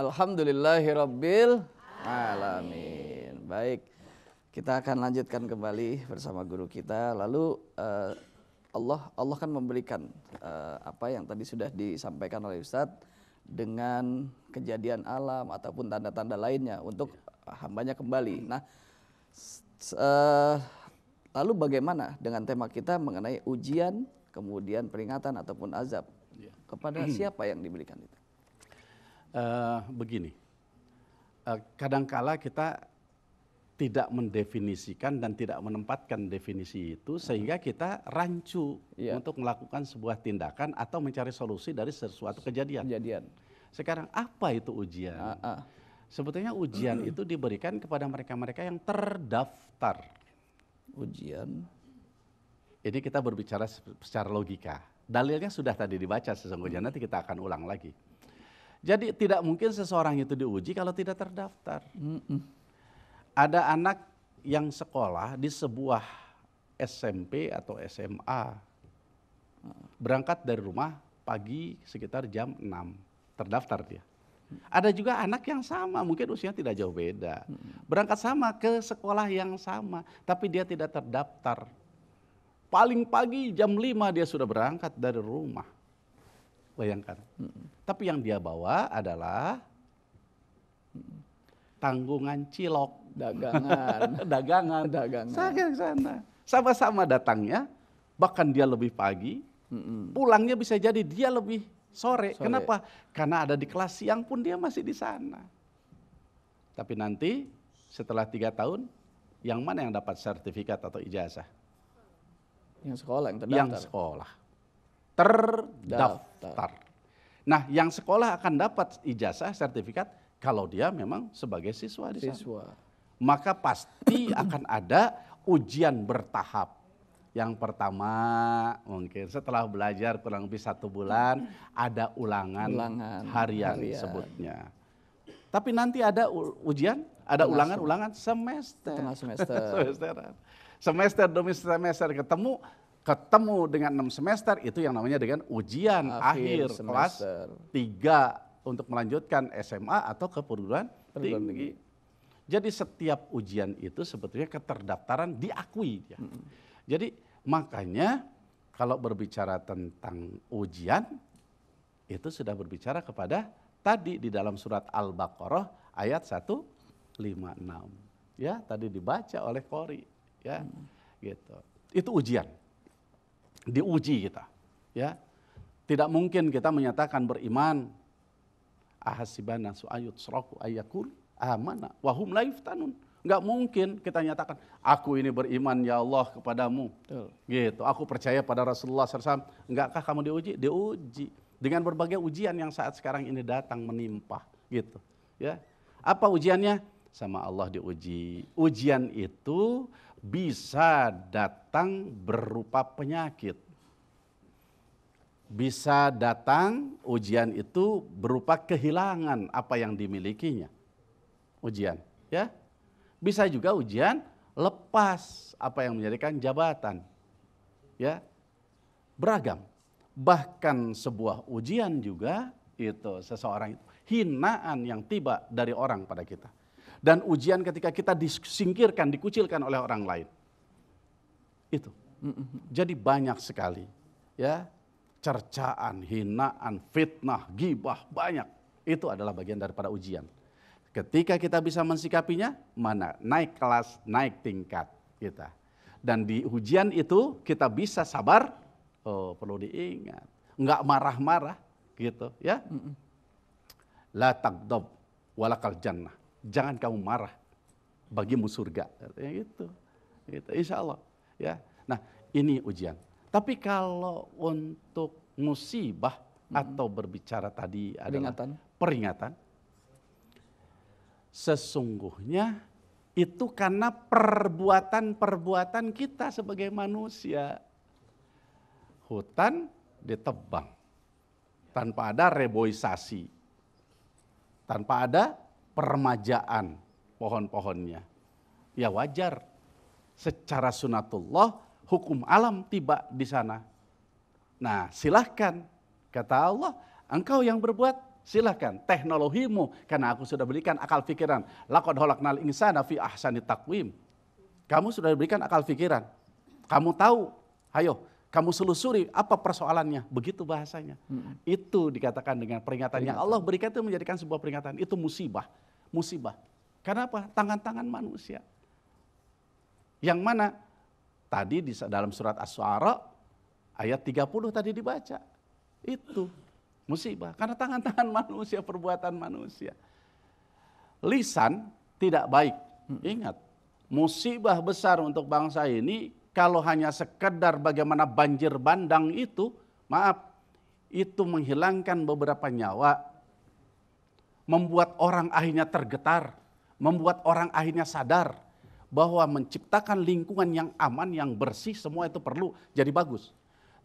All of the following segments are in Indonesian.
Alhamdulillahirabbil alamin. Baik, kita akan lanjutkan kembali bersama guru kita. Lalu Allah kan memberikan apa yang tadi sudah disampaikan oleh Ustadz dengan kejadian alam ataupun tanda-tanda lainnya untuk hambanya kembali. Nah, lalu bagaimana dengan tema kita mengenai ujian, kemudian peringatan ataupun azab? Kepada siapa yang diberikan itu? Begini, kadangkala kita tidak mendefinisikan dan tidak menempatkan definisi itu sehingga kita rancu untuk melakukan sebuah tindakan atau mencari solusi dari sesuatu kejadian. Sekarang apa itu ujian? Sebetulnya ujian itu diberikan kepada mereka-mereka yang terdaftar. Ujian. Ini kita berbicara secara logika. Dalilnya sudah tadi dibaca sesungguhnya, nanti kita akan ulang lagi. Jadi tidak mungkin seseorang itu diuji kalau tidak terdaftar. Ada anak yang sekolah di sebuah SMP atau SMA. Berangkat dari rumah pagi sekitar jam 6. Terdaftar dia. Ada juga anak yang sama, mungkin usianya tidak jauh beda. Berangkat sama ke sekolah yang sama, tapi dia tidak terdaftar. Paling pagi jam 5 dia sudah berangkat dari rumah. Bayangkan. Tapi yang dia bawa adalah tanggungan cilok. Dagangan. Saya ke sana. Sama-sama datangnya, bahkan dia lebih pagi, pulangnya bisa jadi dia lebih sore. Kenapa? Karena ada di kelas siang pun dia masih di sana. Tapi nanti setelah 3 tahun, yang mana yang dapat sertifikat atau ijazah? Yang sekolah, yang terdaftar. Yang sekolah. Terdaftar. Nah, yang sekolah akan dapat ijazah, sertifikat kalau dia memang sebagai siswa di sana. Maka pasti akan ada ujian bertahap. Yang pertama mungkin setelah belajar kurang lebih 1 bulan ada ulangan harian sebutnya. Tapi nanti ada ujian, ada ulangan semester. Semester demi semester ketemu dengan 6 semester, itu yang namanya dengan ujian akhir kelas 3 untuk melanjutkan SMA atau ke perguruan tinggi. Jadi setiap ujian itu sebetulnya keterdaftaran diakui dia. Jadi makanya kalau berbicara tentang ujian itu sudah berbicara kepada tadi di dalam surat Al-Baqarah ayat 156. Ya, tadi dibaca oleh Qori, ya. Gitu. Itu ujian. Diuji kita, ya. Tidak mungkin kita menyatakan beriman ahasibana su'ayut suraku ayyakul amana wa hum la yuftanun. Enggak mungkin kita nyatakan aku ini beriman ya Allah kepadamu. Gitu. Aku percaya pada Rasulullah SAW. Enggakah kamu diuji? Diuji dengan berbagai ujian yang saat sekarang ini datang menimpa, gitu. Ya. Apa ujiannya? Sama Allah diuji. Ujian itu bisa datang berupa penyakit. Bisa datang ujian itu berupa kehilangan apa yang dimilikinya. Ujian, ya. Bisa juga ujian lepas apa yang menjadikan jabatan. Ya. Beragam. Bahkan sebuah ujian juga itu seseorang itu hinaan yang tiba dari orang pada kita. Dan ujian ketika kita disingkirkan, dikucilkan oleh orang lain. Itu. Jadi banyak sekali, ya. Cercaan, hinaan, fitnah, ghibah, banyak. Itu adalah bagian daripada ujian. Ketika kita bisa mensikapinya, mana naik kelas, naik tingkat kita. Dan di ujian itu kita bisa sabar. Oh, perlu diingat. Enggak marah-marah, gitu, ya. La tagdob walakal jannah. Jangan kamu marah, bagimu surga. Ya, gitu. Insya Allah. Ya. Nah, ini ujian. Tapi kalau untuk musibah atau berbicara tadi adalah peringatan, sesungguhnya itu karena perbuatan-perbuatan kita sebagai manusia. Hutan ditebang tanpa ada reboisasi, tanpa ada peremajaan pohon-pohonnya. Ya wajar, secara sunatullah hukum alam tiba di sana. Nah silahkan, kata Allah, engkau yang berbuat Silahkan, teknologimu, karena aku sudah berikan akal pikiran. Laqad khalaqnal insana fi ahsani taqwim. Kamu sudah diberikan akal pikiran. Kamu tahu, ayo kamu selusuri apa persoalannya. Begitu bahasanya. Itu dikatakan dengan peringatan yang Allah berikan itu menjadikan sebuah peringatan. Itu musibah. Musibah. Karena apa? Tangan-tangan manusia. Yang mana tadi dalam surat Asy-Syu'ara ayat 30 tadi dibaca. Itu musibah. Karena tangan-tangan manusia, perbuatan manusia. Lisan tidak baik. Ingat, musibah besar untuk bangsa ini kalau hanya sekedar bagaimana banjir bandang itu, maaf, itu menghilangkan beberapa nyawa, membuat orang akhirnya tergetar, membuat orang akhirnya sadar bahwa menciptakan lingkungan yang aman, yang bersih, semua itu perlu jadi bagus.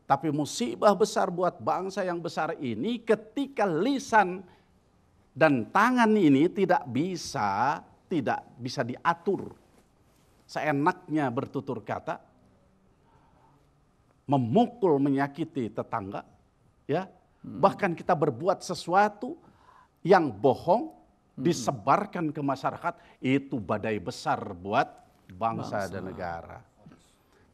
Tapi musibah besar buat bangsa yang besar ini ketika lisan dan tangan ini tidak bisa diatur seenaknya bertutur kata, memukul, menyakiti tetangga, ya, bahkan kita berbuat sesuatu yang bohong disebarkan ke masyarakat, itu badai besar buat bangsa dan negara.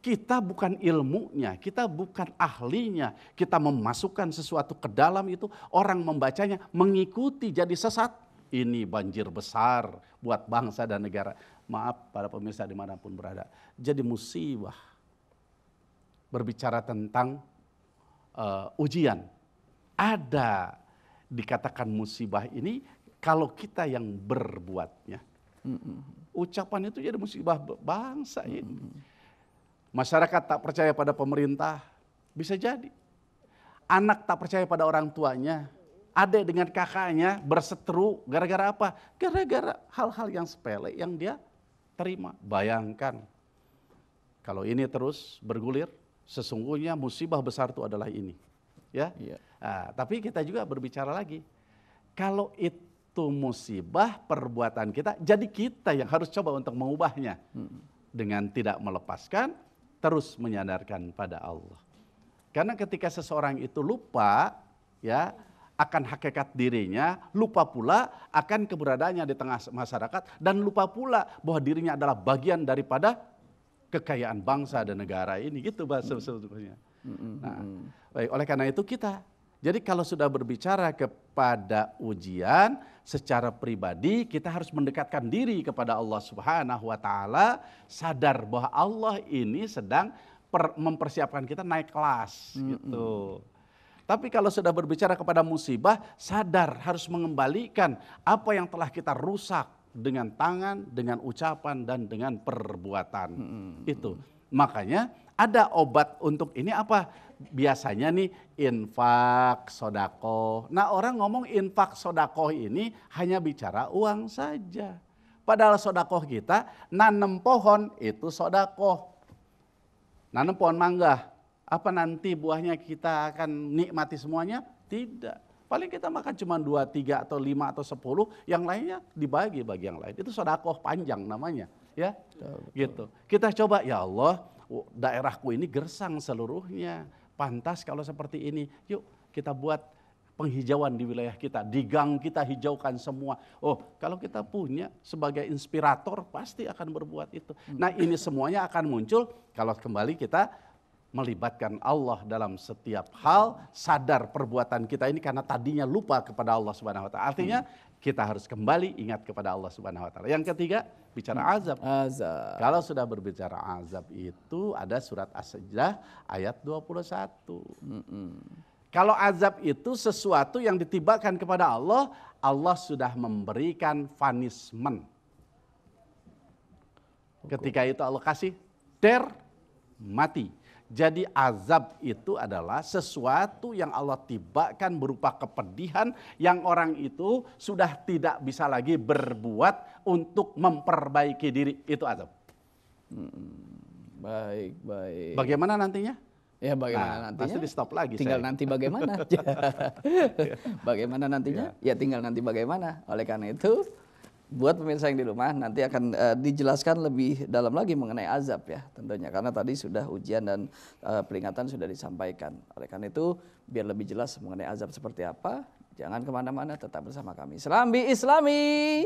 Kita bukan ilmunya, kita bukan ahlinya, kita memasukkan sesuatu ke dalam itu, orang membacanya mengikuti jadi sesat. Ini banjir besar buat bangsa dan negara. Maaf para pemirsa dimanapun berada, jadi musibah. Berbicara tentang ujian, ada dikatakan musibah ini kalau kita yang berbuatnya. Ucapan itu jadi musibah bangsa ini. Masyarakat tak percaya pada pemerintah, bisa jadi. Anak tak percaya pada orang tuanya, adik dengan kakaknya berseteru, gara-gara apa? Gara-gara hal-hal yang sepele yang dia terima. Bayangkan, kalau ini terus bergulir, sesungguhnya musibah besar itu adalah ini. Ya. Nah, tapi kita juga berbicara lagi, kalau itu musibah perbuatan kita, jadi kita yang harus coba untuk mengubahnya. Dengan tidak melepaskan, terus menyadarkan pada Allah. Karena ketika seseorang itu lupa, ya, akan hakikat dirinya, lupa pula akan keberadaannya di tengah masyarakat, dan lupa pula bahwa dirinya adalah bagian daripada kekayaan bangsa dan negara ini, gitu bahasa sebetulnya. Nah, baik, oleh karena itu kita, jadi kalau sudah berbicara kepada ujian secara pribadi, kita harus mendekatkan diri kepada Allah Subhanahu wa Ta'ala, sadar bahwa Allah ini sedang mempersiapkan kita naik kelas, gitu. Tapi kalau sudah berbicara kepada musibah, sadar harus mengembalikan apa yang telah kita rusak dengan tangan, dengan ucapan, dan dengan perbuatan. Itu. Makanya ada obat untuk ini apa? Biasanya nih infak, sodakoh. Nah, orang ngomong infak, sodakoh ini hanya bicara uang saja. Padahal sodakoh kita, nanam pohon itu sodakoh. Nanam pohon mangga, apa nanti buahnya kita akan nikmati semuanya? Tidak. Paling kita makan cuma 2, 3, atau 5, atau 10, yang lainnya dibagi bagi yang lain. Itu sodakoh panjang namanya, ya. Betul. Gitu. Kita coba, ya Allah, daerahku ini gersang seluruhnya. Pantas kalau seperti ini. Yuk kita buat penghijauan di wilayah kita, di gang kita hijaukan semua. Oh, kalau kita punya sebagai inspirator pasti akan berbuat itu. Nah, ini semuanya akan muncul kalau kembali kita melibatkan Allah dalam setiap hal, sadar perbuatan kita ini karena tadinya lupa kepada Allah Subhanahu wa Ta'ala. Artinya kita harus kembali ingat kepada Allah Subhanahu wa Ta'ala. Yang ketiga, bicara azab. Kalau sudah berbicara azab itu ada surat As-Sajdah ayat 21. Kalau azab itu sesuatu yang ditibakan kepada Allah, Allah sudah memberikan punishment. Ketika itu Allah kasih mati. Jadi azab itu adalah sesuatu yang Allah tibakan berupa kepedihan yang orang itu sudah tidak bisa lagi berbuat untuk memperbaiki diri. Itu azab. Baik. Bagaimana nantinya? Ya bagaimana nantinya? Pasti di stop lagi. Tinggal nanti bagaimana. Bagaimana nantinya? Ya tinggal nanti bagaimana. Oleh karena itu, buat pemirsa yang di rumah nanti akan dijelaskan lebih dalam lagi mengenai azab ya tentunya. Karena tadi sudah ujian dan peringatan sudah disampaikan. Oleh karena itu biar lebih jelas mengenai azab seperti apa, Jangan kemana-mana, tetap bersama kami. Serambi Islami.